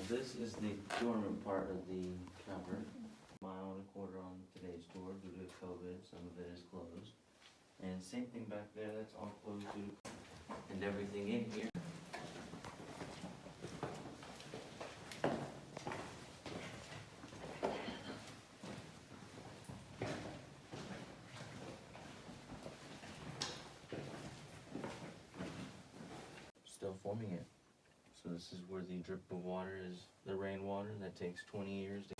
This is the dormant part of the cupboard. Mile and a quarter on today's tour due to COVID. Some of it is closed. And same thing back there, that's all closed due to COVID. And everything in here. Still forming it. So this is where the drip of water is, the rainwater that takes 20 years to